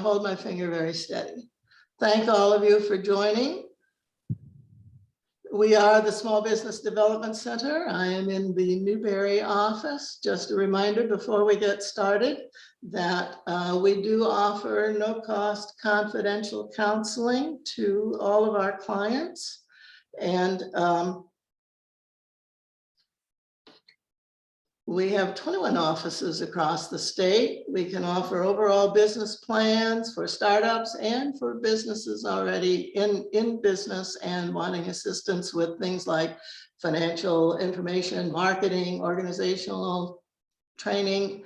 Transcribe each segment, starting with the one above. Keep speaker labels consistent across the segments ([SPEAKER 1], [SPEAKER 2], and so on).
[SPEAKER 1] hold my finger very steady. Thank all of you for joining. We are the Small Business Development Center. I am in the Newberry office. Just a reminder before we get started that we do offer no-cost confidential counseling to all of our clients. And we have 21 offices across the state. We can offer overall business plans for startups and for businesses already in business and wanting assistance with things like financial information, marketing, organizational training.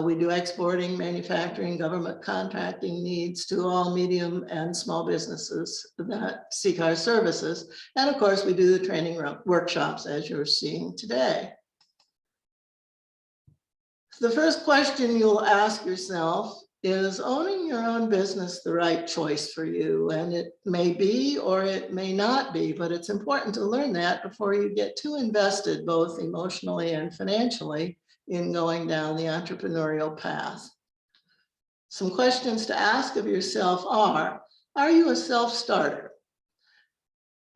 [SPEAKER 1] We do exporting, manufacturing, government contracting needs to all medium and small businesses that seek our services. And of course, we do the training workshops as you're seeing today. The first question you'll ask yourself is, owning your own business the right choice for you? And it may be or it may not be, but it's important to learn that before you get too invested, both emotionally and financially, in going down the entrepreneurial path. Some questions to ask of yourself are you a self-starter?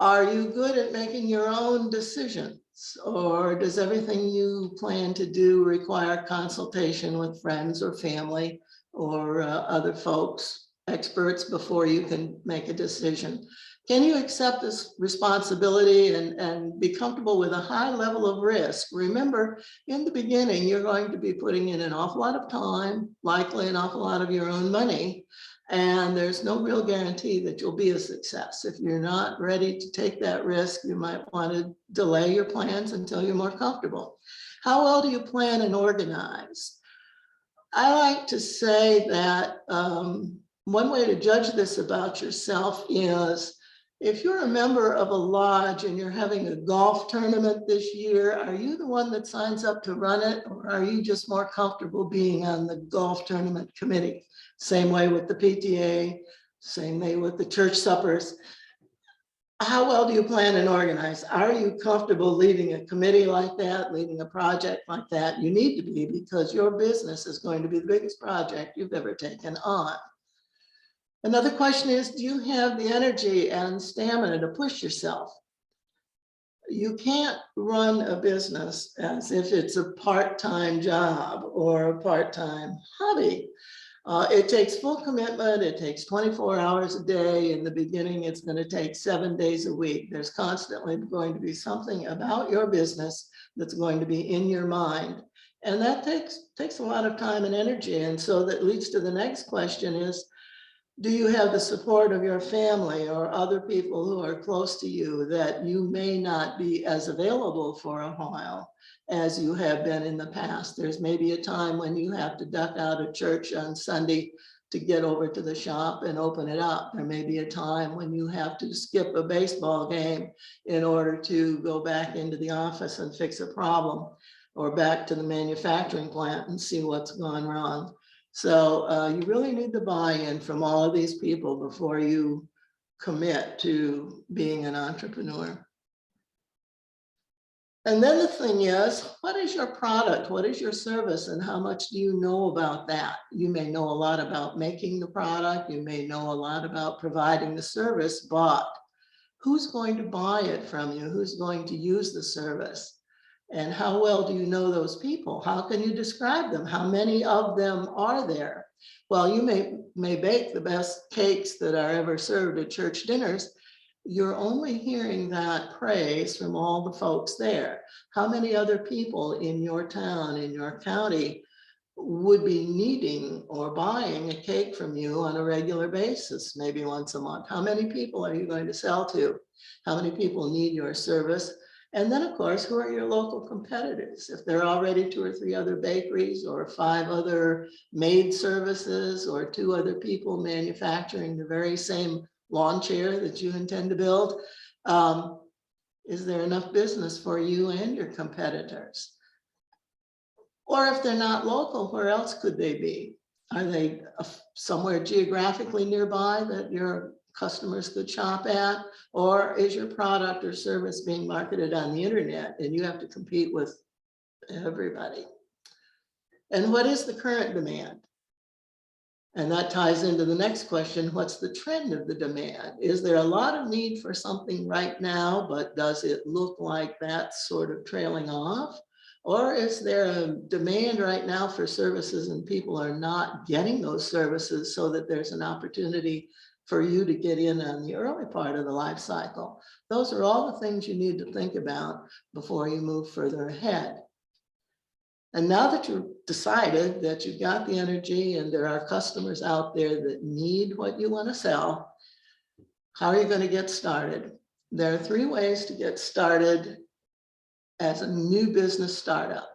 [SPEAKER 1] Are you good at making your own decisions? Or does everything you plan to do require consultation with friends or family or other folks, experts, before you can make a decision? Can you accept this responsibility and be comfortable with a high level of risk? Remember, in the beginning, you're going to be putting in an awful lot of time, likely an awful lot of your own money, and there's no real guarantee that you'll be a success. If you're not ready to take that risk, you might want to delay your plans until you're more comfortable. How well do you plan and organize? I like to say that one way to judge this about yourself is, if you're a member of a lodge and you're having a golf tournament this year, are you the one that signs up to run it, or are you just more comfortable being on the golf tournament committee? Same way with the PTA, same way with the church suppers. How well do you plan and organize? Are you comfortable leading a committee like that, leading a project like that? You need to be, because your business is going to be the biggest project you've ever taken on. Another question is, do you have the energy and stamina to push yourself? You can't run a business as if it's a part-time job or a part-time hobby. It takes full commitment. It takes 24 hours a day. In the beginning, it's going to take 7 days a week. There's constantly going to be something about your business that's going to be in your mind. And that takes a lot of time and energy. And so that leads to the next question is, do you have the support of your family or other people who are close to you that you may not be as available for a while as you have been in the past? There's maybe a time when you have to duck out of church on Sunday to get over to the shop and open it up. There may be a time when you have to skip a baseball game in order to go back into the office and fix a problem, or back to the manufacturing plant and see what's gone wrong. So you really need the buy-in from all of these people before you commit to being an entrepreneur. And then the thing is, what is your product? What is your service? And how much do you know about that? You may know a lot about making the product. You may know a lot about providing the service, but who's going to buy it from you? Who's going to use the service? And how well do you know those people? How can you describe them? How many of them are there? Well, you may bake the best cakes that are ever served at church dinners. You're only hearing that praise from all the folks there. How many other people in your town, in your county, would be needing or buying a cake from you on a regular basis, maybe once a month? How many people are you going to sell to? How many people need your service? And then, of course, who are your local competitors? If there are already 2 or 3 other bakeries or 5 other maid services or 2 other people manufacturing the very same lawn chair that you intend to build, is there enough business for you and your competitors? Or if they're not local, where else could they be? Are they somewhere geographically nearby that your customers could shop at? Or is your product or service being marketed on the internet and you have to compete with everybody? And what is the current demand? And that ties into the next question, what's the trend of the demand? Is there a lot of need for something right now, but does it look like that's sort of trailing off? Or is there a demand right now for services and people are not getting those services so that there's an opportunity for you to get in on the early part of the life cycle? Those are all the things you need to think about before you move further ahead. And now that you've decided that you've got the energy and there are customers out there that need what you want to sell, how are you going to get started? There are 3 ways to get started as a new business startup.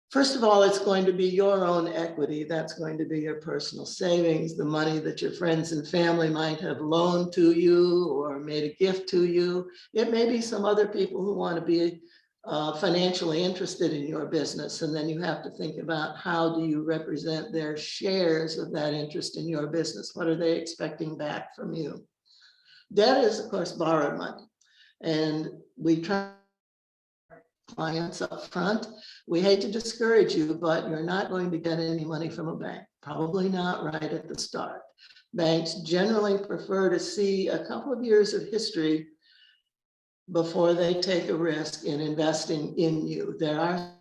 [SPEAKER 1] First of all, it's going to be your own equity. That's going to be your personal savings, the money that your friends and family might have loaned to you or made a gift to you. It may be some other people who want to be financially interested in your business. And then you have to think about how do you represent their shares of that interest in your business? What are they expecting back from you? Debt is, of course, borrowed money. And we try clients up front. We hate to discourage you, but you're not going to get any money from a bank, probably not right at the start. Banks generally prefer to see a couple of years of history before they take a risk in investing in you. There are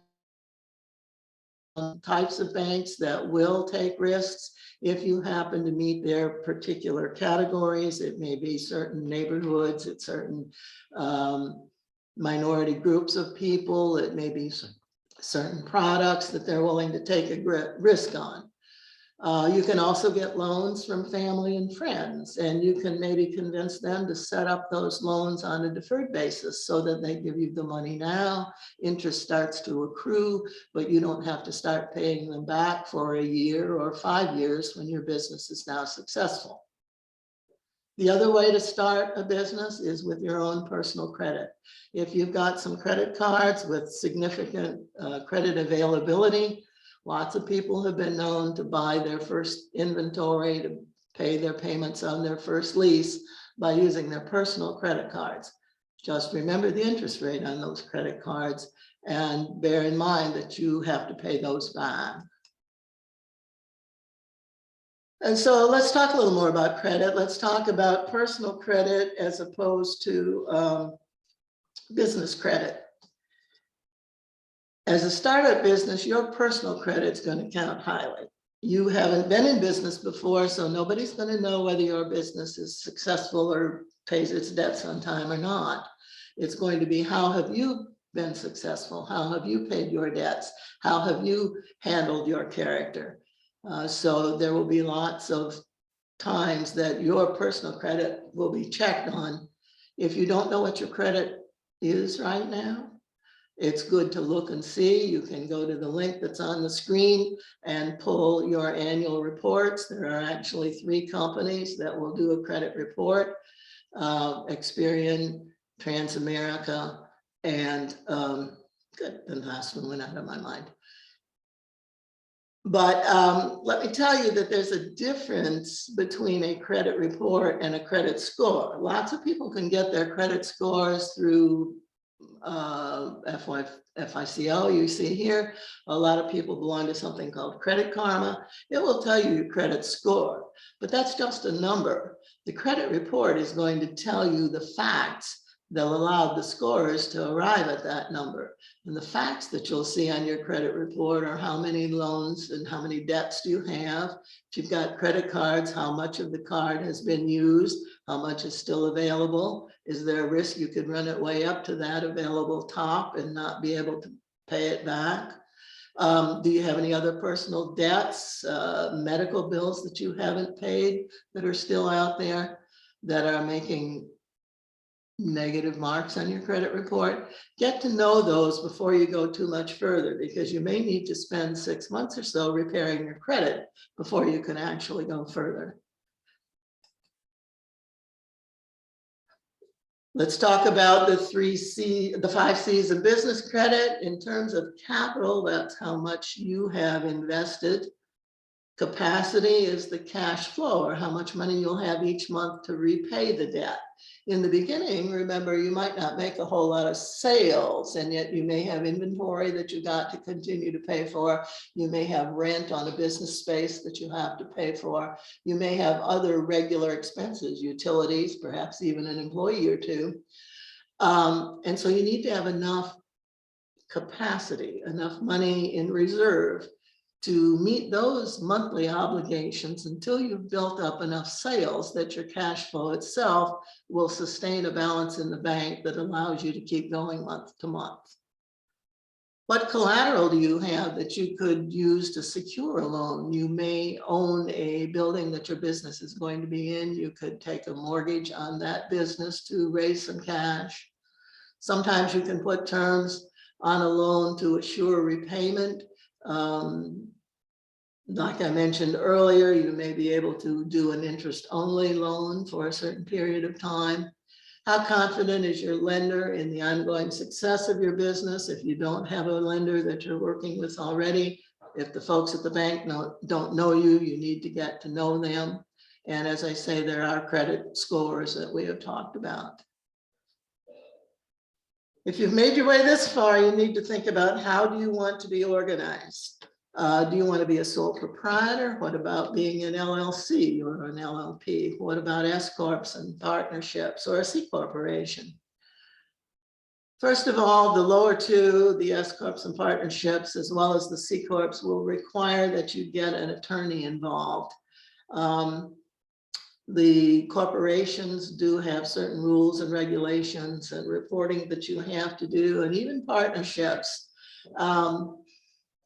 [SPEAKER 1] types of banks that will take risks if you happen to meet their particular categories. It may be certain neighborhoods, it's certain minority groups of people, it may be certain products that they're willing to take a risk on. You can also get loans from family and friends, and you can maybe convince them to set up those loans on a deferred basis so that they give you the money now, interest starts to accrue, but you don't have to start paying them back for a year or 5 years when your business is now successful. The other way to start a business is with your own personal credit. If you've got some credit cards with significant credit availability, lots of people have been known to buy their first inventory, to pay their payments on their first lease by using their personal credit cards. Just remember the interest rate on those credit cards and bear in mind that you have to pay those back. And so let's talk a little more about credit. Let's talk about personal credit as opposed to business credit. As a startup business, your personal credit is going to count highly. You haven't been in business before, so nobody's going to know whether your business is successful or pays its debts on time or not. It's going to be, how have you been successful? How have you paid your debts? How have you handled your character? So there will be lots of times that your personal credit will be checked on. If you don't know what your credit is right now, it's good to look and see. You can go to the link that's on the screen and pull your annual reports. There are actually 3 companies that will do a credit report, Experian, Transamerica, and the last one went out of my mind. But let me tell you that there's a difference between a credit report and a credit score. Lots of people can get their credit scores through FICO, you see here. A lot of people belong to something called Credit Karma. It will tell you your credit score, but that's just a number. The credit report is going to tell you the facts that allow the scorers to arrive at that number. And the facts that you'll see on your credit report are how many loans and how many debts do you have. If you've got credit cards, how much of the card has been used, how much is still available. Is there a risk you could run it way up to that available top and not be able to pay it back? Do you have any other personal debts, medical bills that you haven't paid that are still out there that are making negative marks on your credit report? Get to know those before you go too much further, because you may need to spend 6 months or so repairing your credit before you can actually go further. Let's talk about the 5 C's of business credit. In terms of capital, that's how much you have invested. Capacity is the cash flow, or how much money you'll have each month to repay the debt. In the beginning, remember, you might not make a whole lot of sales, and yet you may have inventory that you got to continue to pay for. You may have rent on a business space that you have to pay for. You may have other regular expenses, utilities, perhaps even an employee or two. And so you need to have enough capacity, enough money in reserve to meet those monthly obligations until you've built up enough sales that your cash flow itself will sustain a balance in the bank that allows you to keep going month to month. What collateral do you have that you could use to secure a loan? You may own a building that your business is going to be in. You could take a mortgage on that business to raise some cash. Sometimes you can put terms on a loan to assure repayment. Like I mentioned earlier, you may be able to do an interest-only loan for a certain period of time. How confident is your lender in the ongoing success of your business? If you don't have a lender that you're working with already, if the folks at the bank don't know you, you need to get to know them. And as I say, there are credit scores that we have talked about. If you've made your way this far, you need to think about, how do you want to be organized? Do you want to be a sole proprietor? What about being an LLC or an LLP? What about S Corps and partnerships, or a C corporation? First of all, the lower two, the S Corps and partnerships, as well as the C Corps, will require that you get an attorney involved. The corporations do have certain rules and regulations and reporting that you have to do, and even partnerships.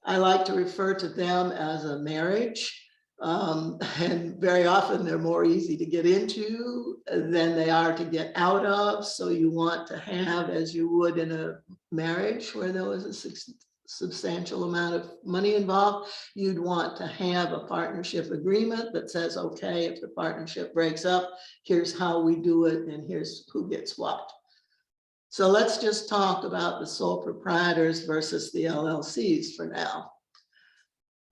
[SPEAKER 1] I like to refer to them as a marriage, and very often they're more easy to get into than they are to get out of. So you want to have, as you would in a marriage where there was a substantial amount of money involved, you'd want to have a partnership agreement that says, okay, if the partnership breaks up, here's how we do it, and here's who gets what. So let's just talk about the sole proprietors versus the LLCs for now.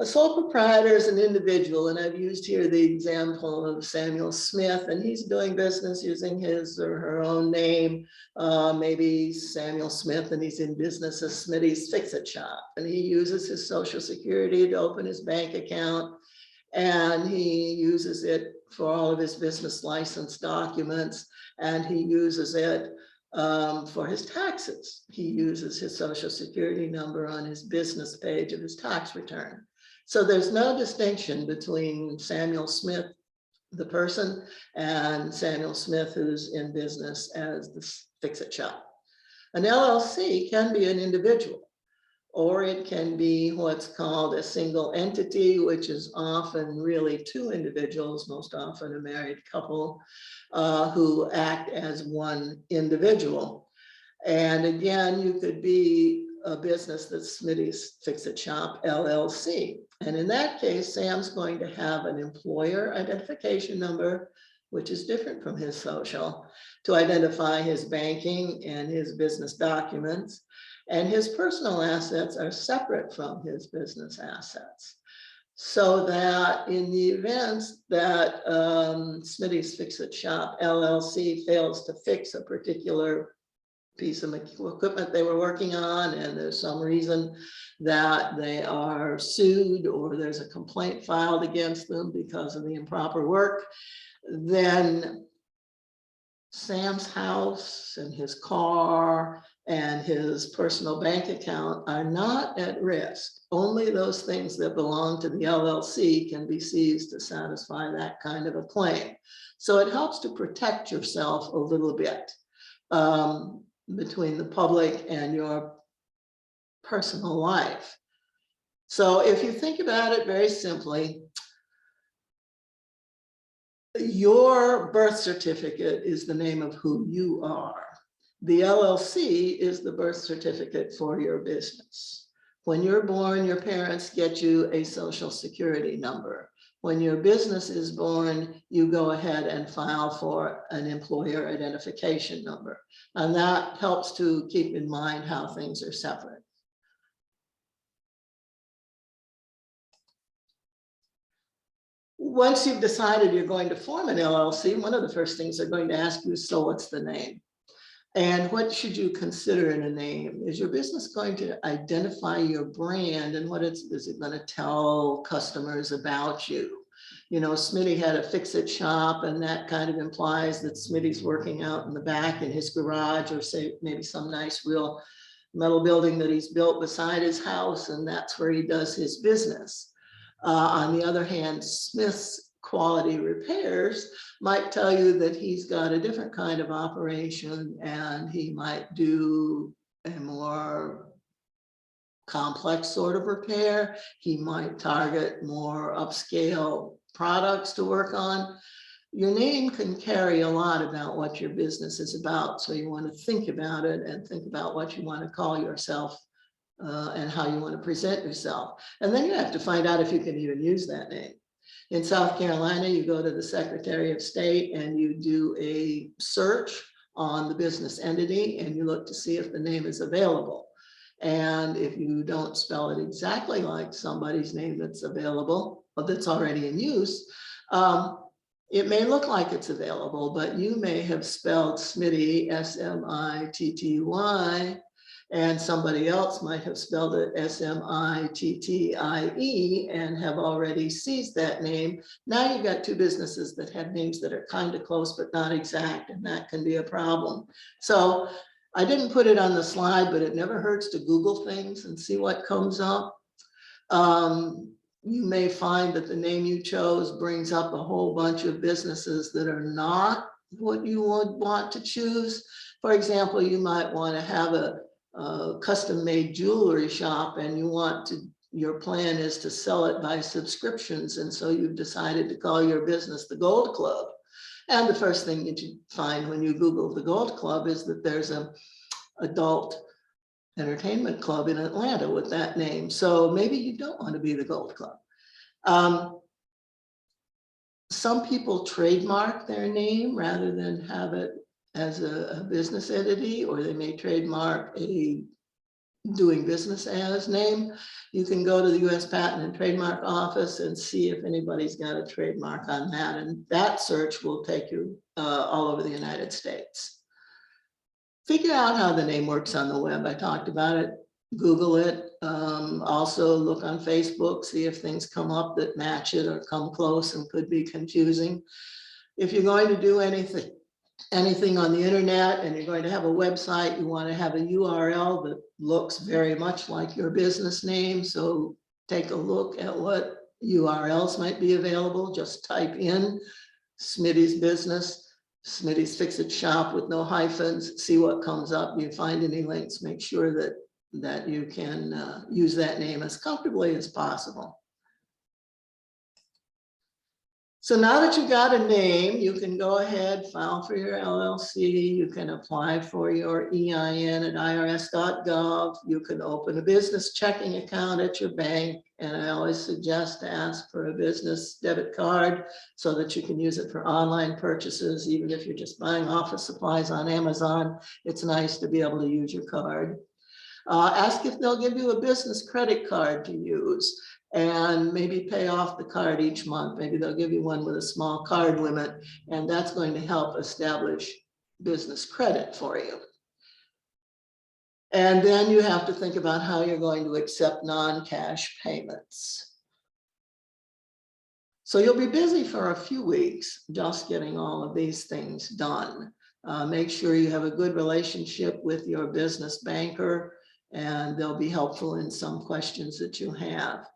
[SPEAKER 1] A sole proprietor is an individual, and I've used here the example of Samuel Smith, and he's doing business using his or her own name. Maybe Samuel Smith, and he's in business as Smitty's Fix-It Shop, and he uses his Social Security to open his bank account, and he uses it for all of his business license documents, and he uses it for his taxes. He uses his Social Security number on his business page of his tax return. So there's no distinction between Samuel Smith, the person, and Samuel Smith, who's in business as the Fix-It Shop. An LLC can be an individual, or it can be what's called a single entity, which is often really two individuals, most often a married couple, who act as one individual. And again, you could be a business that's Smitty's Fix-It Shop LLC. And in that case, Sam's going to have an employer identification number, which is different from his social, to identify his banking and his business documents. And his personal assets are separate from his business assets. So that in the events that Smitty's Fix-It Shop LLC fails to fix a particular piece of equipment they were working on, and there's some reason that they are sued or there's a complaint filed against them because of the improper work, then Sam's house and his car and his personal bank account are not at risk. Only those things that belong to the LLC can be seized to satisfy that kind of a claim. So it helps to protect yourself a little bit between the public and your personal life. So if you think about it very simply, your birth certificate is the name of who you are. The LLC is the birth certificate for your business. When you're born, your parents get you a Social Security number. When your business is born, you go ahead and file for an employer identification number. And that helps to keep in mind how things are separate. Once you've decided you're going to form an LLC, one of the first things they're going to ask you is, so what's the name? And what should you consider in a name? Is your business going to identify your brand, and is it going to tell customers about you? You know, Smitty had a fix-it shop, and that kind of implies that Smitty's working out in the back in his garage, or say maybe some nice real metal building that he's built beside his house, and that's where he does his business. On the other hand, Smith's Quality Repairs might tell you that he's got a different kind of operation, and he might do a more complex sort of repair. He might target more upscale products to work on. Your name can carry a lot about what your business is about, so you want to think about it and think about what you want to call yourself and how you want to present yourself. And then you have to find out if you can even use that name. In South Carolina, you go to the Secretary of State and you do a search on the business entity, and you look to see if the name is available. And if you don't spell it exactly like somebody's name that's available, but that's already in use, it may look like it's available, but you may have spelled Smitty, S-M-I-T-T-Y, and somebody else might have spelled it S-M-I-T-T-I-E and have already seized that name. Now you've got two businesses that have names that are kind of close but not exact, and that can be a problem. So I didn't put it on the slide, but it never hurts to Google things and see what comes up. You may find that the name you chose brings up a whole bunch of businesses that are not what you would want to choose. For example, you might want to have a custom-made jewelry shop, and your plan is to sell it by subscriptions, and so you've decided to call your business the Gold Club. And the first thing that you find when you Google the Gold Club is that there's an adult entertainment club in Atlanta with that name. So maybe you don't want to be the Gold Club. Some people trademark their name rather than have it as a business entity, or they may trademark a doing business as name. You can go to the US Patent and Trademark Office and see if anybody's got a trademark on that, and that search will take you all over the United States. Figure out how the name works on the web. I talked about it. Google it. Also look on Facebook, see if things come up that match it or come close and could be confusing. If you're going to do anything on the internet and you're going to have a website, you want to have a URL that looks very much like your business name. So take a look at what URLs might be available. Just type in Smitty's business, Smitty's Fix-It Shop with no hyphens, see what comes up. You find any links, make sure that you can use that name as comfortably as possible. So now that you've got a name, you can go ahead, file for your LLC. You can apply for your EIN at irs.gov. You can open a business checking account at your bank. And I always suggest to ask for a business debit card so that you can use it for online purchases. Even if you're just buying office supplies on Amazon, it's nice to be able to use your card. Ask if they'll give you a business credit card to use, and maybe pay off the card each month. Maybe they'll give you one with a small card limit, and that's going to help establish business credit for you. And then you have to think about how you're going to accept non-cash payments. So you'll be busy for a few weeks just getting all of these things done. Make sure you have a good relationship with your business banker, and they'll be helpful in some questions that you have.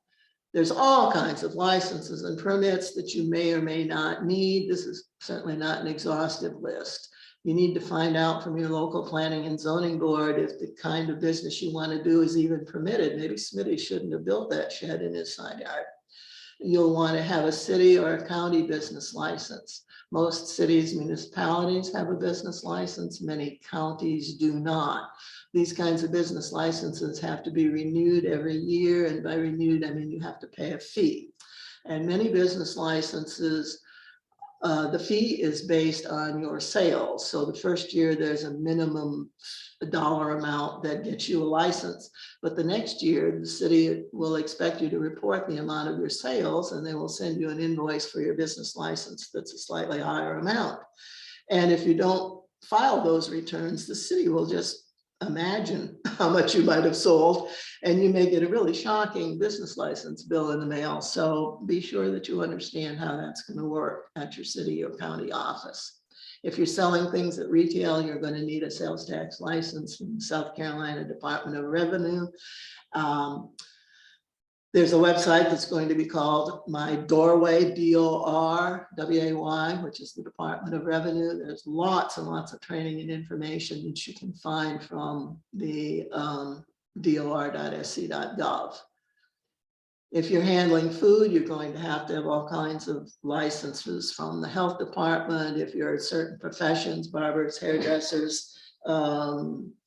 [SPEAKER 1] There's all kinds of licenses and permits that you may or may not need. This is certainly not an exhaustive list. You need to find out from your local planning and zoning board if the kind of business you want to do is even permitted. Maybe Smitty shouldn't have built that shed in his side yard. You'll want to have a city or a county business license. Most cities, municipalities have a business license. Many counties do not. These kinds of business licenses have to be renewed every year. And by renewed, I mean you have to pay a fee. And many business licenses The fee is based on your sales. So the first year there's a minimum dollar amount that gets you a license. But the next year, the city will expect you to report the amount of your sales, and they will send you an invoice for your business license that's a slightly higher amount. And if you don't file those returns, the city will just imagine how much you might have sold, and you may get a really shocking business license bill in the mail. So be sure that you understand how that's going to work at your city or county office. If you're selling things at retail, you're going to need a sales tax license from the South Carolina Department of Revenue. There's a website that's going to be called My Doorway, DORWAY, which is the Department of Revenue. There's lots and lots of training and information that you can find from the dor.sc.gov. If you're handling food, you're going to have all kinds of licenses from the health department. If you're at certain professions, barbers, hairdressers,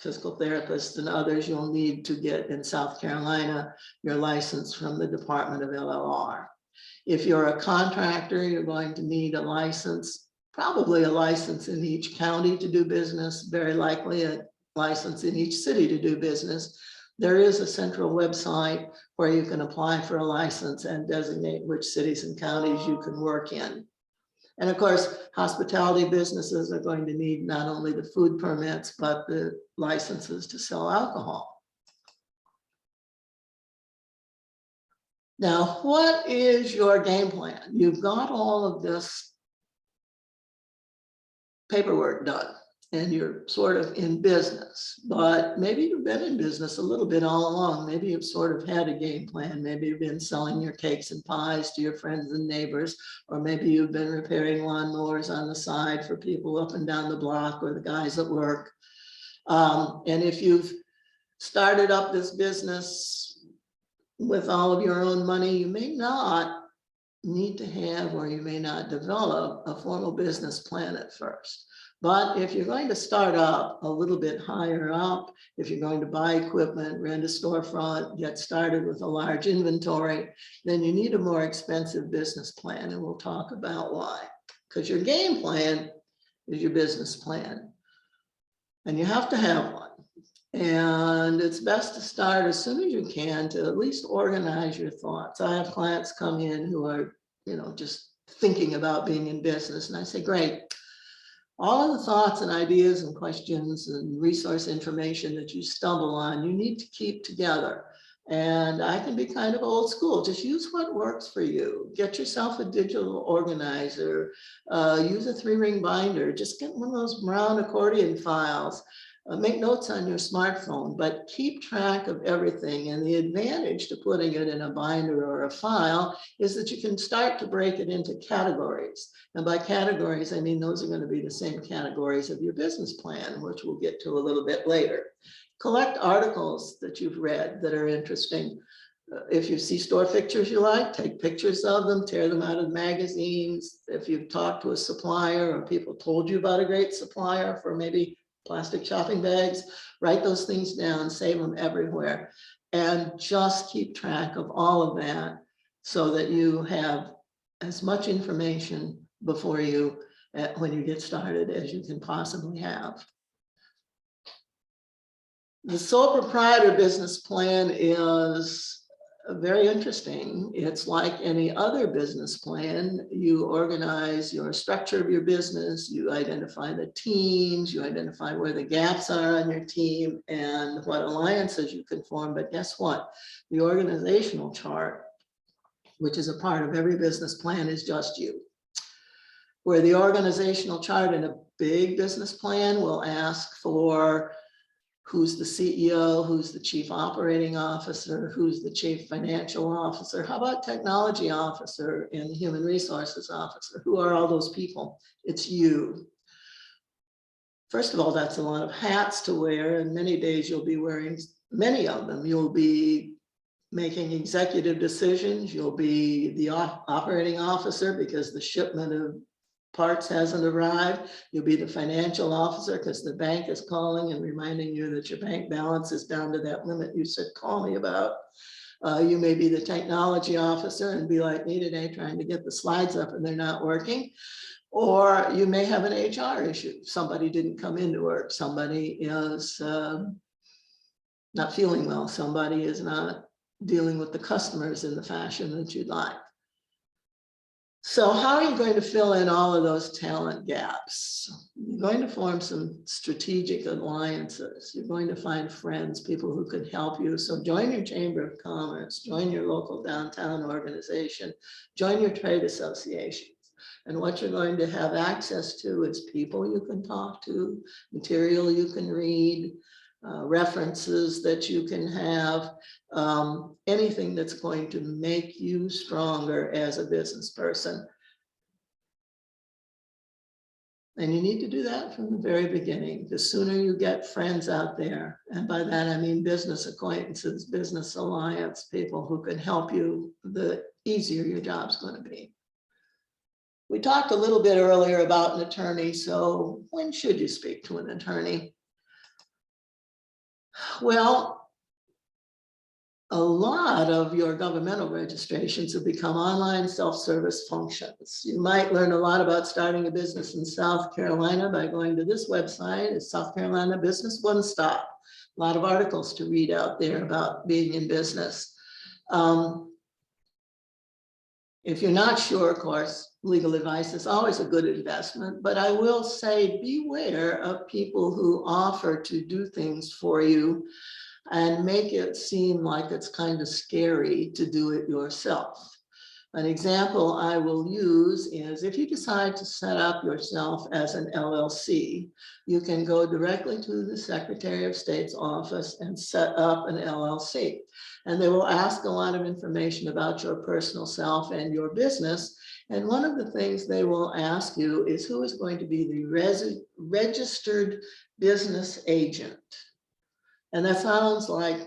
[SPEAKER 1] physical therapists and others, you'll need to get in South Carolina your license from the Department of LLR. If you're a contractor, you're going to need a license, probably a license in each county to do business, very likely a license in each city to do business. There is a central website where you can apply for a license and designate which cities and counties you can work in. And of course, hospitality businesses are going to need not only the food permits, but the licenses to sell alcohol. Now, what is your game plan? You've got all of this paperwork done, and you're sort of in business, but maybe you've been in business a little bit all along. Maybe you've sort of had a game plan. Maybe you've been selling your cakes and pies to your friends and neighbors, or maybe you've been repairing lawnmowers on the side for people up and down the block or the guys at work. And if you've started up this business with all of your own money, you may not need to have, or you may not develop a formal business plan at first. But if you're going to start up a little bit higher up, if you're going to buy equipment, rent a storefront, get started with a large inventory, then you need a more expensive business plan. And we'll talk about why. Because your game plan is your business plan. And you have to have one. And it's best to start as soon as you can to at least organize your thoughts. I have clients come in who are, just thinking about being in business. And I say, great. All of the thoughts and ideas and questions and resource information that you stumble on, you need to keep together. And I can be kind of old school. Just use what works for you. Get yourself a digital organizer. Use a 3-ring binder. Just get one of those brown accordion files. Make notes on your smartphone, but keep track of everything. And the advantage to putting it in a binder or a file is that you can start to break it into categories. And by categories, I mean those are going to be the same categories of your business plan, which we'll get to a little bit later. Collect articles that you've read that are interesting. If you see store pictures you like, take pictures of them, tear them out of magazines. If you've talked to a supplier or people told you about a great supplier for maybe plastic shopping bags, write those things down, save them everywhere, and just keep track of all of that so that you have as much information before you, when you get started, as you can possibly have. The sole proprietor business plan is very interesting. It's like any other business plan. You organize your structure of your business, you identify the teams, you identify where the gaps are on your team and what alliances you can form. But guess what? The organizational chart, which is a part of every business plan, is just you. Where the organizational chart in a big business plan will ask for who's the CEO, who's the chief operating officer, who's the chief financial officer, how about technology officer and human resources officer? Who are all those people? It's you. First of all, that's a lot of hats to wear, and many days you'll be wearing many of them. You'll be making executive decisions. You'll be the operating officer because the shipment of parts hasn't arrived. You'll be the financial officer because the bank is calling and reminding you that your bank balance is down to that limit you said call me about. You may be the technology officer and be like me today, trying to get the slides up and they're not working. Or you may have an HR issue. Somebody didn't come into work. Somebody is not feeling well. Somebody is not dealing with the customers in the fashion that you'd like. So how are you going to fill in all of those talent gaps? You're going to form some strategic alliances. You're going to find friends, people who can help you. So join your Chamber of Commerce, join your local downtown organization, join your trade associations. And what you're going to have access to is people you can talk to, material you can read, references that you can have, anything that's going to make you stronger as a business person. And you need to do that from the very beginning. The sooner you get friends out there, and by that I mean business acquaintances, business alliance, people who can help you, the easier your job's going to be. We talked a little bit earlier about an attorney. So when should you speak to an attorney? Well, a lot of your governmental registrations have become online self-service functions. You might learn a lot about starting a business in South Carolina by going to this website. It's South Carolina Business One Stop. A lot of articles to read out there about being in business. If you're not sure, of course, legal advice is always a good investment, but I will say beware of people who offer to do things for you and make it seem like it's kind of scary to do it yourself. An example I will use is if you decide to set up yourself as an LLC, you can go directly to the Secretary of State's office and set up an LLC. And they will ask a lot of information about your personal self and your business. And one of the things they will ask you is who is going to be the registered business agent. And that sounds like,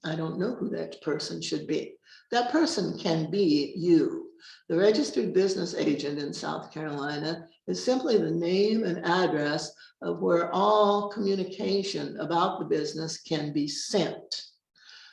[SPEAKER 1] I don't know who that person should be. That person can be you. The registered business agent in South Carolina is simply the name and address of where all communication about the business can be sent.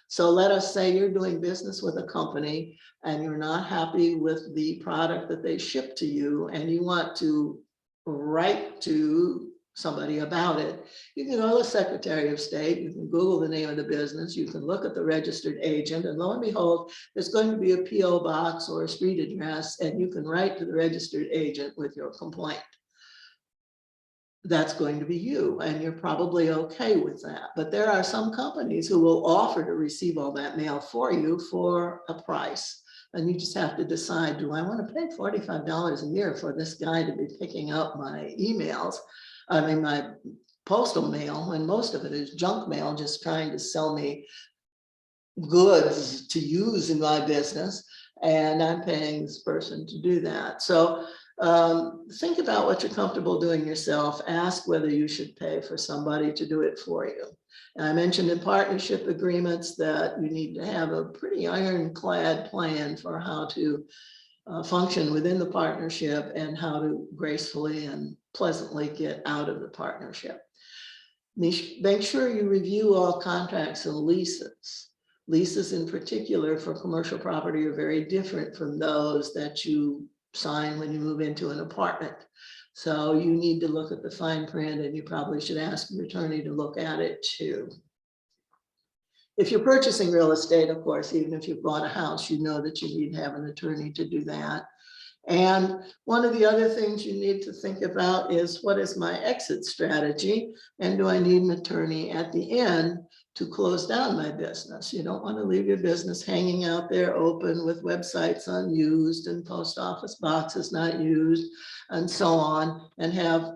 [SPEAKER 1] So let us say you're doing business with a company and you're not happy with the product that they ship to you and you want to write to somebody about it. You can go to the Secretary of State, you can Google the name of the business, you can look at the registered agent, and lo and behold, there's going to be a PO box or a street address, and you can write to the registered agent with your complaint. That's going to be you, and you're probably okay with that. But there are some companies who will offer to receive all that mail for you for a price. And you just have to decide, do I want to pay $45 a year for this guy to be picking up my emails? I mean, my postal mail, and most of it is junk mail, just trying to sell me goods to use in my business. And I'm paying this person to do that. So think about what you're comfortable doing yourself. Ask whether you should pay for somebody to do it for you. And I mentioned in partnership agreements that you need to have a pretty ironclad plan for how to function within the partnership and how to gracefully and pleasantly get out of the partnership. Make sure you review all contracts and leases. Leases in particular for commercial property are very different from those that you sign when you move into an apartment. So you need to look at the fine print, and you probably should ask your attorney to look at it too. If you're purchasing real estate, of course, even if you've bought a house, you know that you need to have an attorney to do that. And one of the other things you need to think about is, what is my exit strategy? And do I need an attorney at the end to close down my business? You don't want to leave your business hanging out there open with websites unused and post office boxes not used and so on, and have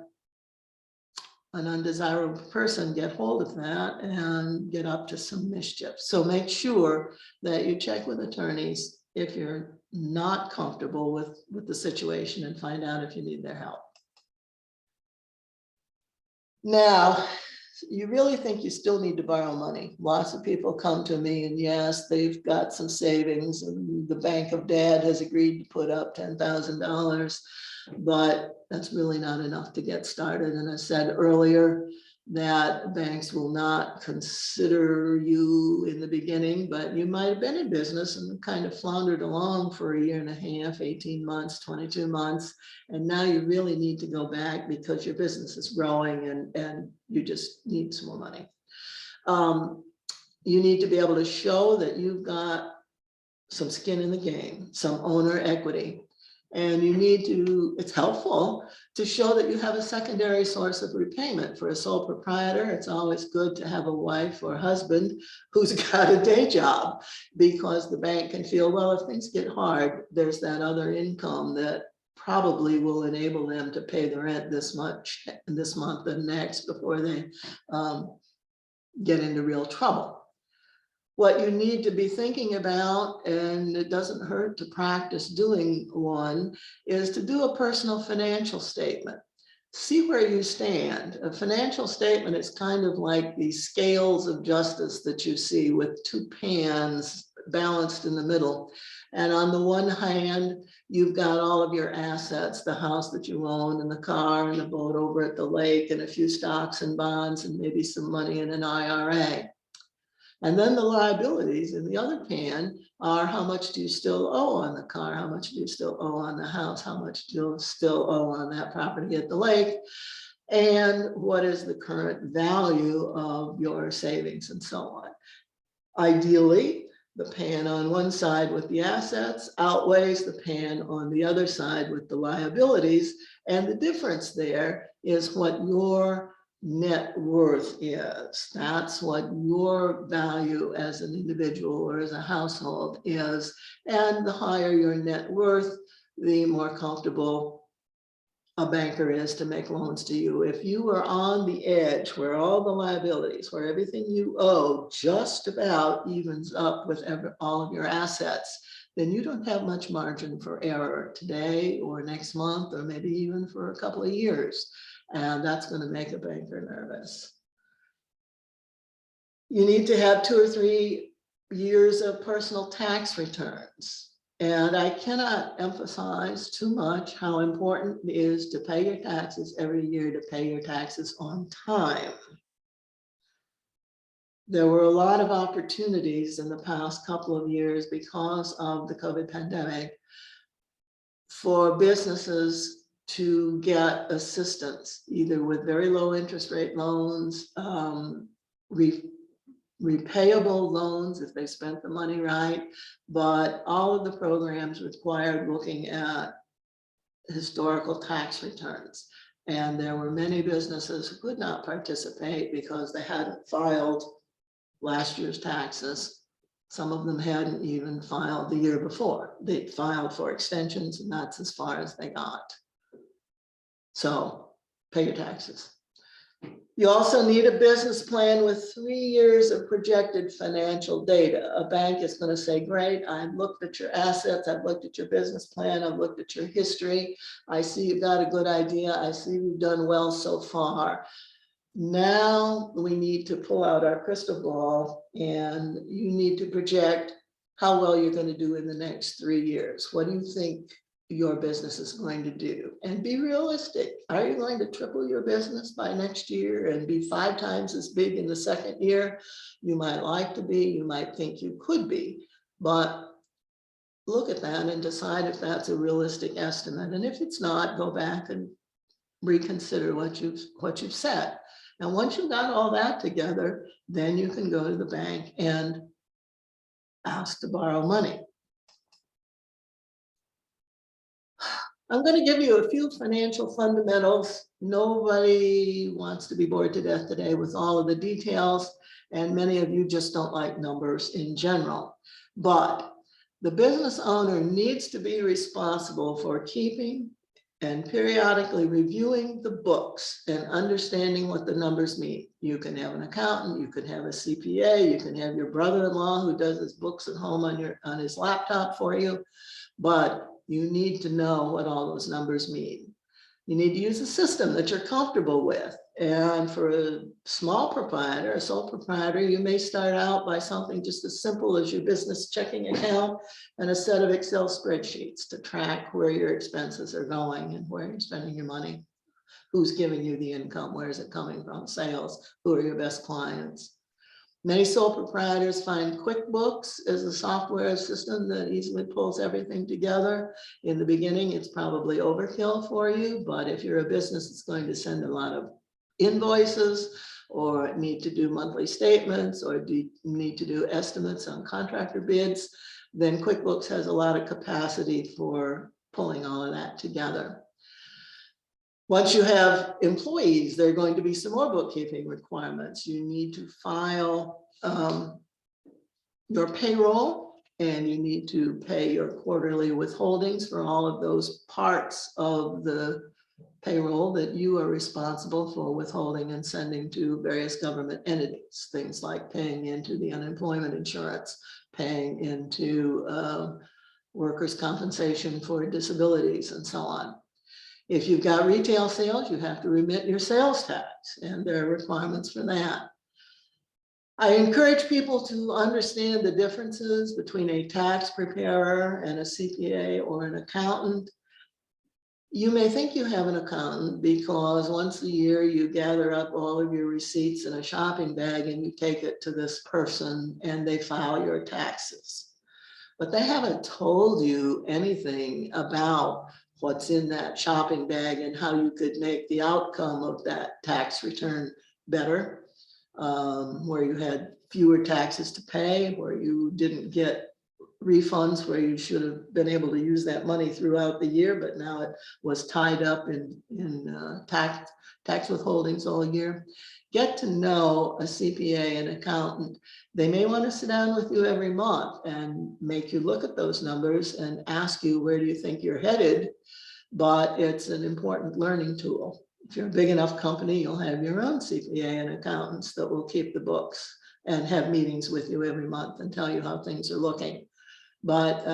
[SPEAKER 1] an undesirable person get hold of that and get up to some mischief. So make sure that you check with attorneys if you're not comfortable with the situation, and find out if you need their help. Now, you really think you still need to borrow money. Lots of people come to me and yes, they've got some savings and the Bank of Dad has agreed to put up $10,000, but that's really not enough to get started. And I said earlier, that banks will not consider you in the beginning, but you might have been in business and kind of floundered along for a year and a half, 18 months, 22 months. And now you really need to go back because your business is growing and you just need some more money. You need to be able to show that you've got some skin in the game, some owner equity. And you need to, it's helpful to show that you have a secondary source of repayment. For a sole proprietor, it's always good to have a wife or husband who's got a day job, because the bank can feel, well, if things get hard, there's that other income that probably will enable them to pay the rent this much this month and next before they get into real trouble. What you need to be thinking about, and it doesn't hurt to practice doing one, is to do a personal financial statement. See where you stand. A financial statement is kind of like the scales of justice that you see with two pans balanced in the middle. And on the one hand, you've got all of your assets, the house that you own and the car and the boat over at the lake and a few stocks and bonds and maybe some money in an IRA. And then the liabilities in the other pan are, how much do you still owe on the car? How much do you still owe on the house? How much do you still owe on that property at the lake? And what is the current value of your savings and so on? Ideally, the pan on one side with the assets outweighs the pan on the other side with the liabilities. And the difference there is what your net worth is. That's what your value as an individual or as a household is. And the higher your net worth, the more comfortable a banker is to make loans to you. If you are on the edge where all the liabilities, where everything you owe just about evens up with all of your assets, then you don't have much margin for error today or next month, or maybe even for a couple of years. And that's going to make a banker nervous. You need to have 2 or 3 years of personal tax returns. And I cannot emphasize too much how important it is to pay your taxes every year, to pay your taxes on time. There were a lot of opportunities in the past couple of years because of the COVID pandemic for businesses to get assistance, either with very low interest rate loans, repayable loans if they spent the money right, but all of the programs required looking at historical tax returns. And there were many businesses who could not participate because they hadn't filed last year's taxes. Some of them hadn't even filed the year before. They filed for extensions, and that's as far as they got. So pay your taxes. You also need a business plan with 3 years of projected financial data. A bank is going to say, great, I've looked at your assets, I've looked at your business plan, I've looked at your history. I see you've got a good idea. I see you've done well so far. Now we need to pull out our crystal ball, and you need to project how well you're going to do in the next 3 years. What do you think your business is going to do? And be realistic. Are you going to triple your business by next year and be 5 times as big in the second year? You might like to be, you might think you could be, but look at that and decide if that's a realistic estimate. And if it's not, go back and reconsider what you've said. And once you've got all that together, then you can go to the bank and ask to borrow money. I'm going to give you a few financial fundamentals. Nobody wants to be bored to death today with all of the details, and many of you just don't like numbers in general. But the business owner needs to be responsible for keeping and periodically reviewing the books and understanding what the numbers mean. You can have an accountant, you can have a CPA, you can have your brother-in-law who does his books at home on his laptop for you, but you need to know what all those numbers mean. You need to use a system that you're comfortable with. And for a small proprietor, a sole proprietor, you may start out by something just as simple as your business checking account and a set of Excel spreadsheets to track where your expenses are going and where you're spending your money. Who's giving you the income? Where is it coming from? Sales. Who are your best clients? Many sole proprietors find QuickBooks as a software system that easily pulls everything together. In the beginning, it's probably overkill for you, but if you're a business that's going to send a lot of invoices or need to do monthly statements or need to do estimates on contractor bids, then QuickBooks has a lot of capacity for pulling all of that together. Once you have employees, there are going to be some more bookkeeping requirements. You need to file your payroll, and you need to pay your quarterly withholdings for all of those parts of the payroll that you are responsible for withholding and sending to various government entities. Things like paying into the unemployment insurance, paying into workers' compensation for disabilities, and so on. If you've got retail sales, you have to remit your sales tax, and there are requirements for that. I encourage people to understand the differences between a tax preparer and a CPA or an accountant. You may think you have an accountant because once a year you gather up all of your receipts in a shopping bag and you take it to this person and they file your taxes. But they haven't told you anything about what's in that shopping bag and how you could make the outcome of that tax return better, where you had fewer taxes to pay, where you didn't get refunds where you should have been able to use that money throughout the year, but now it was tied up in tax withholdings all year. Get to know a CPA and accountant. They may want to sit down with you every month and make you look at those numbers and ask you, where do you think you're headed? But it's an important learning tool. If you're a big enough company, you'll have your own CPA and accountants that will keep the books and have meetings with you every month and tell you how things are looking. But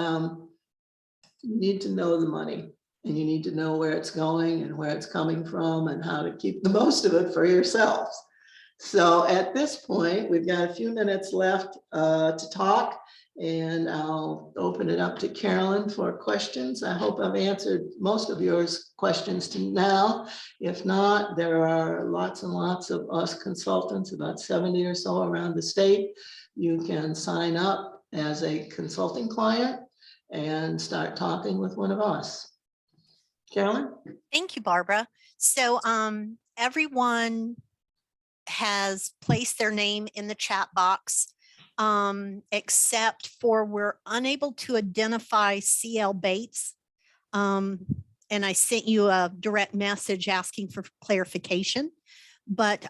[SPEAKER 1] you need to know the money, and you need to know where it's going and where it's coming from and how to keep the most of it for yourselves. So at this point, we've got a few minutes left to talk, and I'll open it up to Carolyn for questions. I hope I've answered most of your questions to now. If not, there are lots and lots of us consultants, about 70 or so around the state. You can sign up as a consulting client and start talking with one of us. Carolyn?
[SPEAKER 2] Thank you, Barbara. So everyone has placed their name in the chat box, except for we're unable to identify CL Bates. And I sent you a direct message asking for clarification. But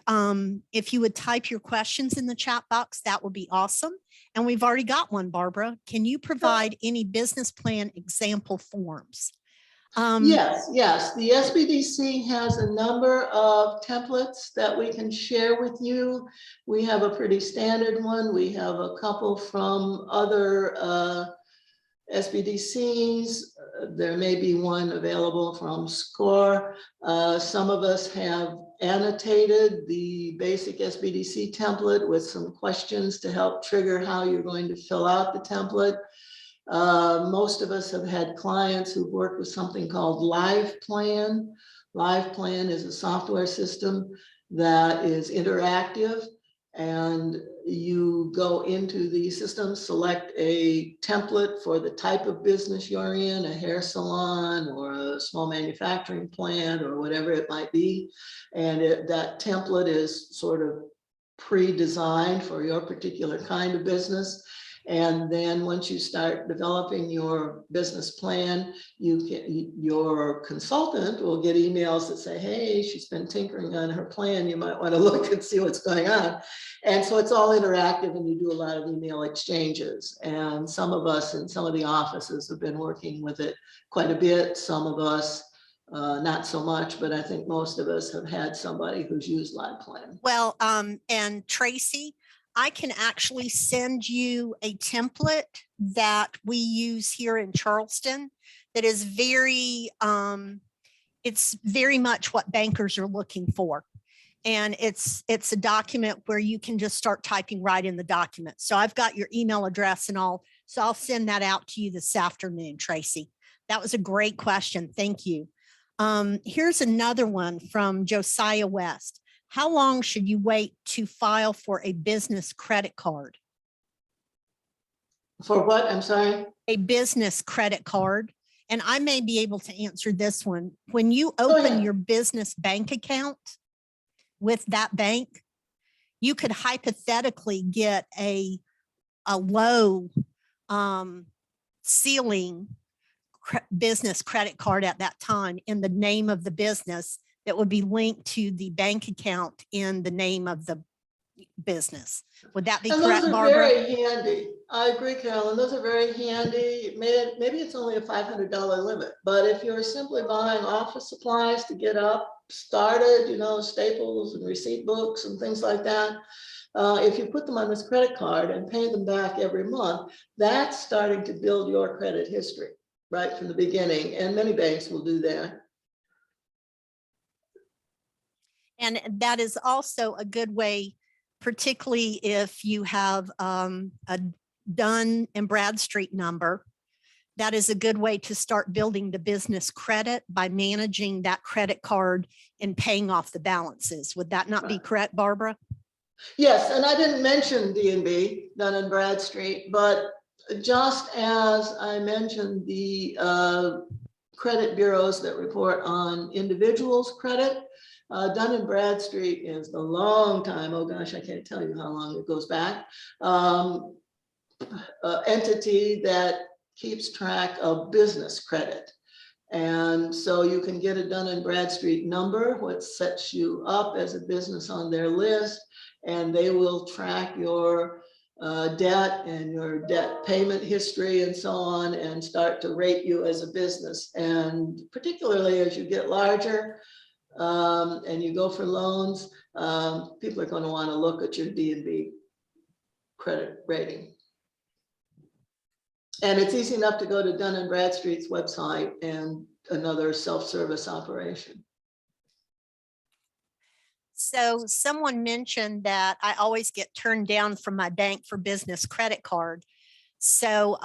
[SPEAKER 2] if you would type your questions in the chat box, that would be awesome. And we've already got one, Barbara. Can you provide any business plan example forms?
[SPEAKER 1] Yes. The SBDC has a number of templates that we can share with you. We have a pretty standard one. We have a couple from other SBDCs. There may be one available from SCORE. Some of us have annotated the basic SBDC template with some questions to help trigger how you're going to fill out the template. Most of us have had clients who've worked with something called Live Plan. Live Plan is a software system that is interactive, and you go into the system, select a template for the type of business you're in, a hair salon or a small manufacturing plant or whatever it might be. And that template is sort of pre-designed for your particular kind of business. And then once you start developing your business plan, your consultant will get emails that say, hey, she's been tinkering on her plan. You might want to look and see what's going on. And so it's all interactive, and you do a lot of email exchanges. And some of us in some of the offices have been working with it quite a bit. Some of us not so much, but I think most of us have had somebody who's used Live Plan.
[SPEAKER 2] Well, and Tracy, I can actually send you a template that we use here in Charleston that is it's very much what bankers are looking for. And it's a document where you can just start typing right in the document. So I've got your email address and all, so I'll send that out to you this afternoon, Tracy. That was a great question. Thank you. Here's another one from Josiah West. How long should you wait to file for a business credit card?
[SPEAKER 1] For what? I'm sorry.
[SPEAKER 2] A business credit card. And I may be able to answer this one. When you
[SPEAKER 1] Oh,
[SPEAKER 2] open
[SPEAKER 1] yeah.
[SPEAKER 2] your business bank account with that bank, you could hypothetically get a low ceiling business credit card at that time in the name of the business that would be linked to the bank account in the name of the business. Would that be
[SPEAKER 1] And
[SPEAKER 2] correct,
[SPEAKER 1] those are
[SPEAKER 2] Barbara?
[SPEAKER 1] very handy. I agree, Carolyn. Those are very handy. Maybe it's only a $500 limit, but if you're simply buying office supplies to get up started, you know, staples and receipt books and things like that, if you put them on this credit card and pay them back every month, that's starting to build your credit history right from the beginning. And many banks will do that.
[SPEAKER 2] And that is also a good way, particularly if you have a Dun and Bradstreet number. That is a good way to start building the business credit by managing that credit card and paying off the balances. Would that not be correct, Barbara?
[SPEAKER 1] Yes, and I didn't mention D&B, Dun and Bradstreet, but just as I mentioned the credit bureaus that report on individuals' credit, Dun and Bradstreet is the long time, oh gosh, I can't tell you how long it goes back, entity that keeps track of business credit. And so you can get a Dun and Bradstreet number, what sets you up as a business on their list, and they will track your debt and your debt payment history and so on, and start to rate you as a business. And particularly as you get larger and you go for loans, people are going to want to look at your D&B credit rating. And it's easy enough to go to Dun and Bradstreet's website and another self-service operation.
[SPEAKER 2] So someone mentioned that I always get turned down from my bank for business credit card. So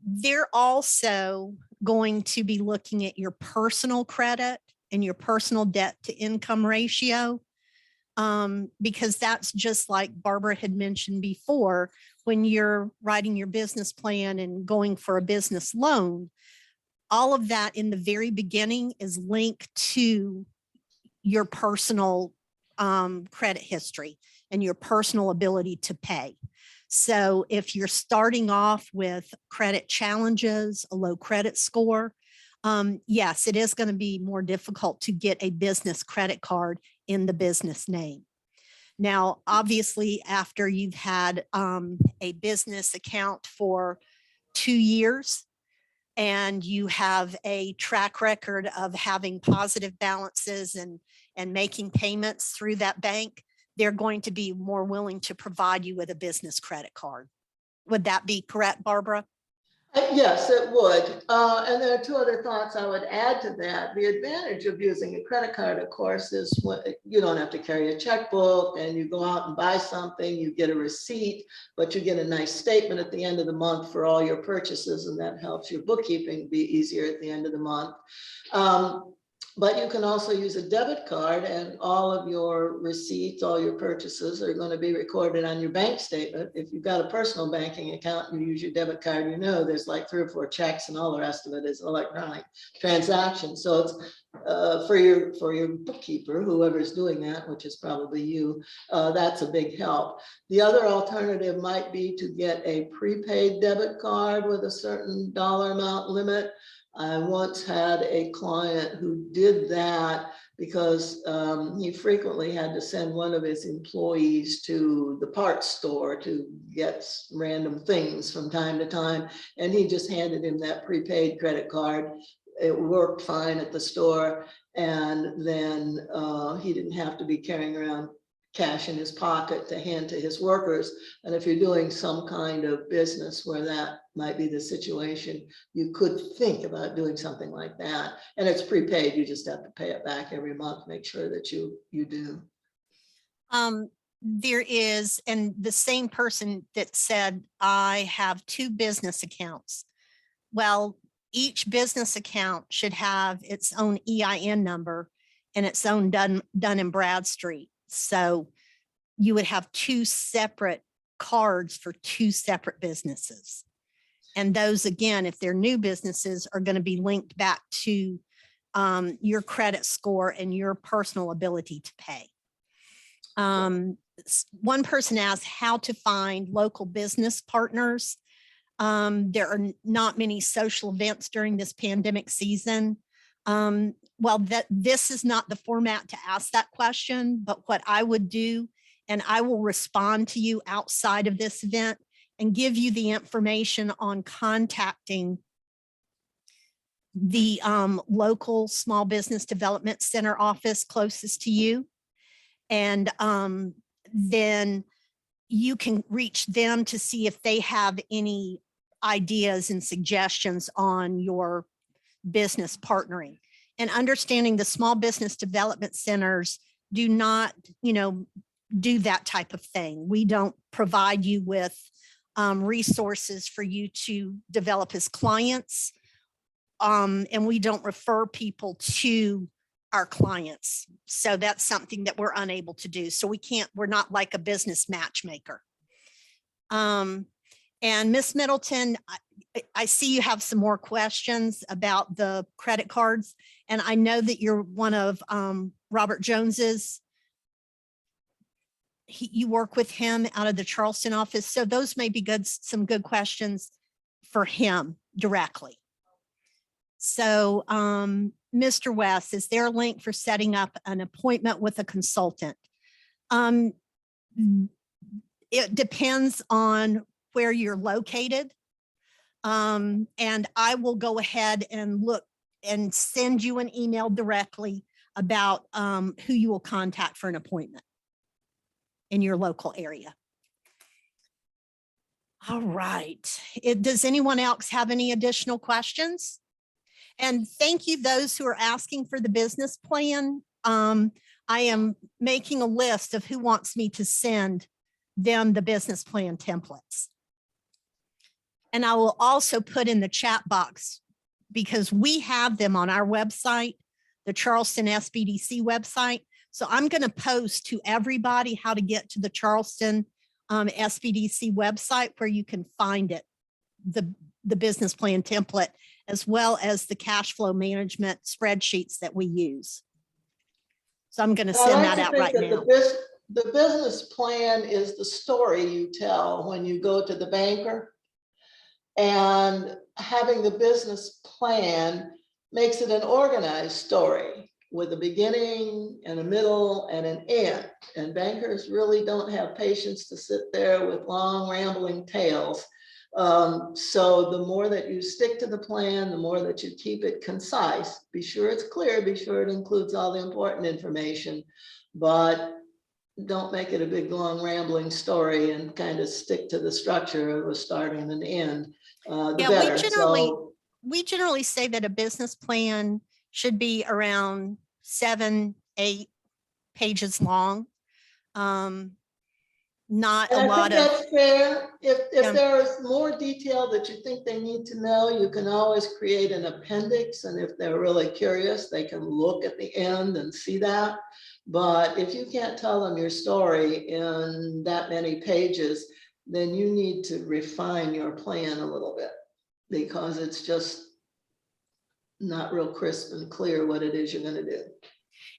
[SPEAKER 2] they're also going to be looking at your personal credit and your personal debt to income ratio. Because that's just like Barbara had mentioned before, when you're writing your business plan and going for a business loan, all of that in the very beginning is linked to your personal credit history and your personal ability to pay. So if you're starting off with credit challenges, a low credit score, yes, it is going to be more difficult to get a business credit card in the business name. Now, obviously, after you've had a business account for 2 years and you have a track record of having positive balances and making payments through that bank, they're going to be more willing to provide you with a business credit card. Would that be correct, Barbara?
[SPEAKER 1] Yes, it would. And there are two other thoughts I would add to that. The advantage of using a credit card, of course, is when you don't have to carry a checkbook and you go out and buy something, you get a receipt, but you get a nice statement at the end of the month for all your purchases, and that helps your bookkeeping be easier at the end of the month. But you can also use a debit card, and all of your receipts, all your purchases are going to be recorded on your bank statement. If you've got a personal banking account and you use your debit card, you know there's like 3 or 4 checks and all the rest of it is electronic transaction. So it's for your bookkeeper, whoever's doing that, which is probably you, that's a big help. The other alternative might be to get a prepaid debit card with a certain dollar amount limit. I once had a client who did that because he frequently had to send one of his employees to the parts store to get random things from time to time. And he just handed him that prepaid credit card. It worked fine at the store. And then he didn't have to be carrying around cash in his pocket to hand to his workers. And if you're doing some kind of business where that might be the situation, you could think about doing something like that. And it's prepaid, you just have to pay it back every month, make sure that you do.
[SPEAKER 2] There is, and the same person that said, I have 2 business accounts. Well, each business account should have its own EIN number and its own Dun and Bradstreet. So you would have two separate cards for two separate businesses. And those, again, if they're new businesses, are going to be linked back to your credit score and your personal ability to pay. One person asked how to find local business partners. There are not many social events during this pandemic season. Well, this is not the format to ask that question, but what I would do, and I will respond to you outside of this event and give you the information on contacting the local Small Business Development Center office closest to you. And then you can reach them to see if they have any ideas and suggestions on your business partnering. And understanding the small business development centers do not, do that type of thing. We don't provide you with resources for you to develop as clients. And we don't refer people to our clients. So that's something that we're unable to do. So we're not like a business matchmaker. And Ms. Middleton, I see you have some more questions about the credit cards. And I know that you're one of Robert Jones's. You work with him out of the Charleston office. So those may be some good questions for him directly. So Mr. West, is there a link for setting up an appointment with a consultant? It depends on where you're located. And I will go ahead and look and send you an email directly about who you will contact for an appointment in your local area. All right. Does anyone else have any additional questions? And thank you, those who are asking for the business plan. I am making a list of who wants me to send them the business plan templates. And I will also put in the chat box, because we have them on our website, the Charleston SBDC website. So I'm going to post to everybody how to get to the Charleston SBDC website, where you can find it, the business plan template, as well as the cash flow management spreadsheets that we use. So I'm going to send that out right now.
[SPEAKER 1] The business plan is the story you tell when you go to the banker, and having the business plan makes it an organized story with a beginning and a middle and an end. And bankers really don't have patience to sit there with long rambling tales. So the more that you stick to the plan, the more that you keep it concise. Be sure it's clear, be sure it includes all the important information, but don't make it a big long rambling story, and kind of stick to the structure of a start and an end.
[SPEAKER 2] We generally say that a business plan should be around 7-8 pages long. Not a lot of.
[SPEAKER 1] That's fair. If there is more detail that you think they need to know, you can always create an appendix. And if they're really curious, they can look at the end and see that. But if you can't tell them your story in that many pages, then you need to refine your plan a little bit, because it's just not real crisp and clear what it is you're going to do.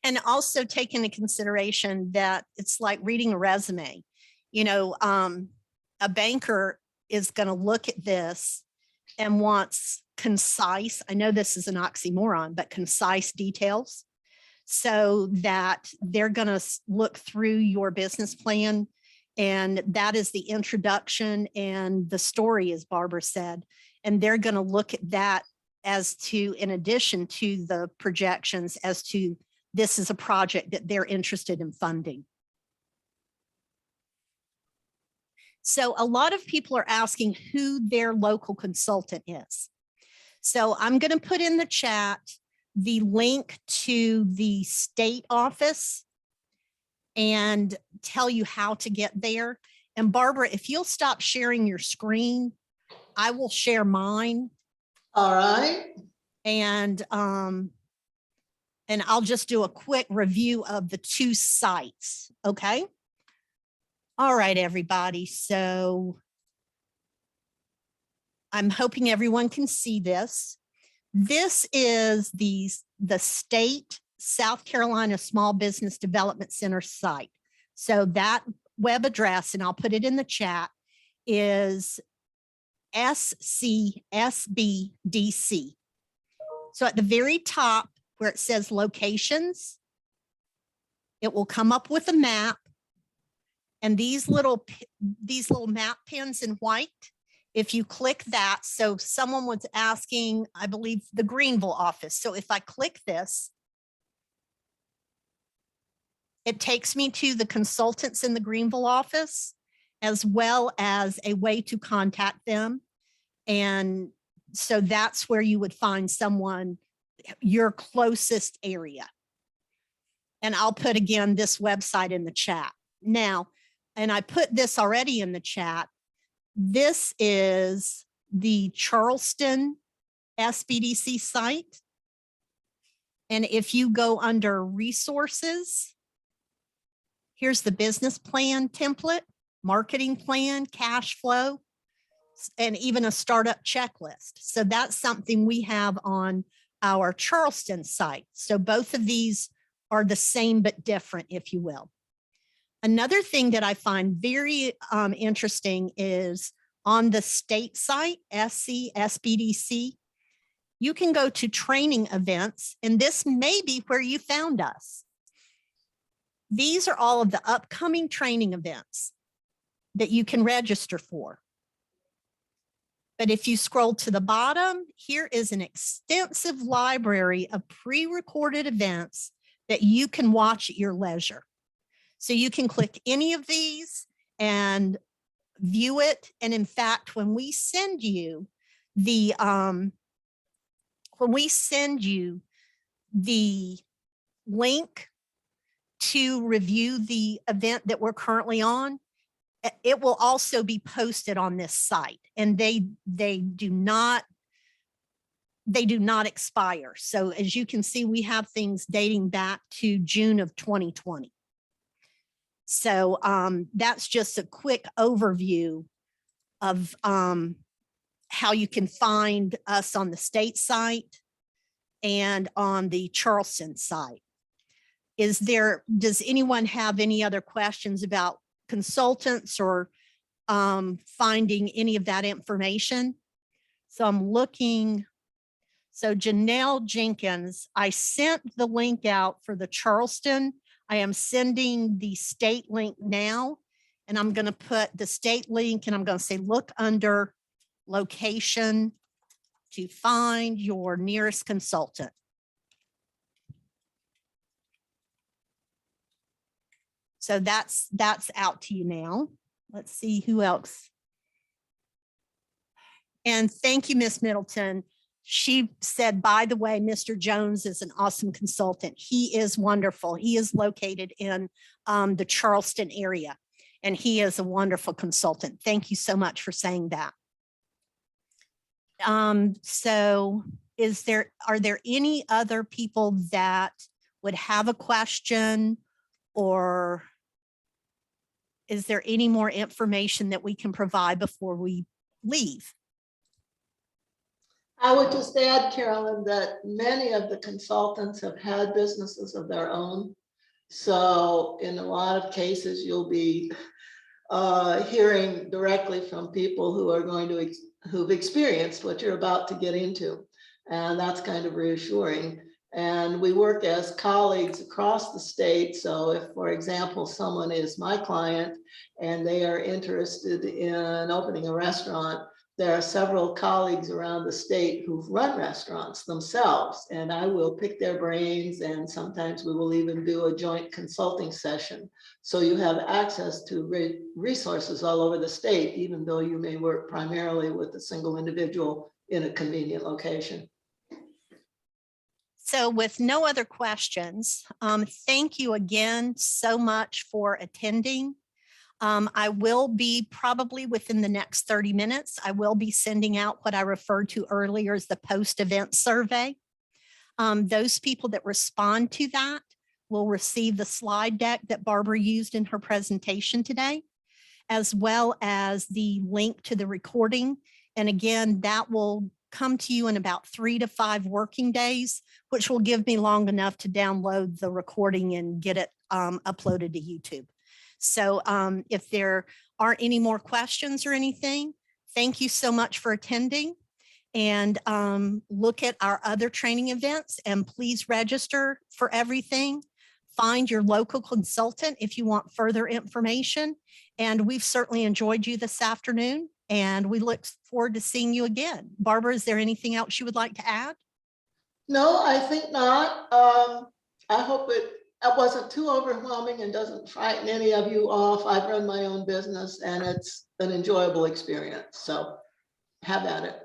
[SPEAKER 2] And also take into consideration that it's like reading a resume. A banker is going to look at this and wants concise, I know this is an oxymoron, but concise details, so that they're going to look through your business plan. And that is the introduction and the story, as Barbara said. And they're going to look at that as to, in addition to the projections, as to this is a project that they're interested in funding. So a lot of people are asking who their local consultant is. So I'm going to put in the chat the link to the state office and tell you how to get there. And Barbara, if you'll stop sharing your screen, I will share mine
[SPEAKER 1] All right.
[SPEAKER 2] And I'll just do a quick review of the two sites. Okay. All right, everybody. So I'm hoping everyone can see this. This is the state South Carolina Small Business Development Center site. So that web address, and I'll put it in the chat, is SC SBDC. So at the very top where it says locations, it will come up with a map, and these little map pins in white, if you click that, so someone was asking, I believe, the Greenville office. So if I click this, it takes me to the consultants in the Greenville office, as well as a way to contact them. And so that's where you would find someone, your closest area. And I'll put again this website in the chat. Now, and I put this already in the chat, this is the Charleston SBDC site. And if you go under resources, here's the business plan template, marketing plan, cash flow, and even a startup checklist. So that's something we have on our Charleston site. So both of these are the same but different, if you will. Another thing that I find very interesting is on the state site, SC SBDC, you can go to training events, and this may be where you found us. These are all of the upcoming training events that you can register for. But if you scroll to the bottom, here is an extensive library of pre-recorded events that you can watch at your leisure. So you can click any of these and view it. And in fact, when we send you the link to review the event that we're currently on, it will also be posted on this site, and they do not expire. So as you can see, we have things dating back to June of 2020. So that's just a quick overview of how you can find us on the state site and on the Charleston site. Does anyone have any other questions about consultants or finding any of that information? So I'm looking. So Janelle Jenkins, I sent the link out for the Charleston. I am sending the state link now, and I'm going to put the state link, and I'm going to say, look under location to find your nearest consultant. So that's out to you now. Let's see who else. And thank you, Miss Middleton. She said, by the way, Mr. Jones is an awesome consultant. He is wonderful. He is located in the Charleston area, and he is a wonderful consultant. Thank you so much for saying that. So are there any other people that would have a question, or is there any more information that we can provide before we leave?
[SPEAKER 1] I would just add, Carolyn, that many of the consultants have had businesses of their own. So in a lot of cases, you'll be hearing directly from people who are who've experienced what you're about to get into. And that's kind of reassuring. And we work as colleagues across the state. So if, for example, someone is my client and they are interested in opening a restaurant, there are several colleagues around the state who've run restaurants themselves, and I will pick their brains, and sometimes we will even do a joint consulting session. So you have access to resources all over the state, even though you may work primarily with a single individual in a convenient location.
[SPEAKER 2] So with no other questions, thank you again so much for attending. I will be probably within the next 30 minutes, I will be sending out what I referred to earlier as the post-event survey. Those people that respond to that will receive the slide deck that Barbara used in her presentation today, as well as the link to the recording. And again, that will come to you in about 3 to 5 working days, which will give me long enough to download the recording and get it uploaded to YouTube. So if there aren't any more questions or anything, thank you so much for attending. And look at our other training events and please register for everything. Find your local consultant if you want further information. And we've certainly enjoyed you this afternoon and we look forward to seeing you again. Barbara, is there anything else you would like to add?
[SPEAKER 1] No, I think not. I hope it wasn't too overwhelming and doesn't frighten any of you off. I've run my own business and it's an enjoyable experience. So have at it.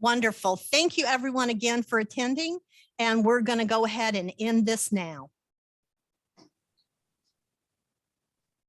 [SPEAKER 2] Wonderful. Thank you everyone again for attending. And we're going to go ahead and end this now.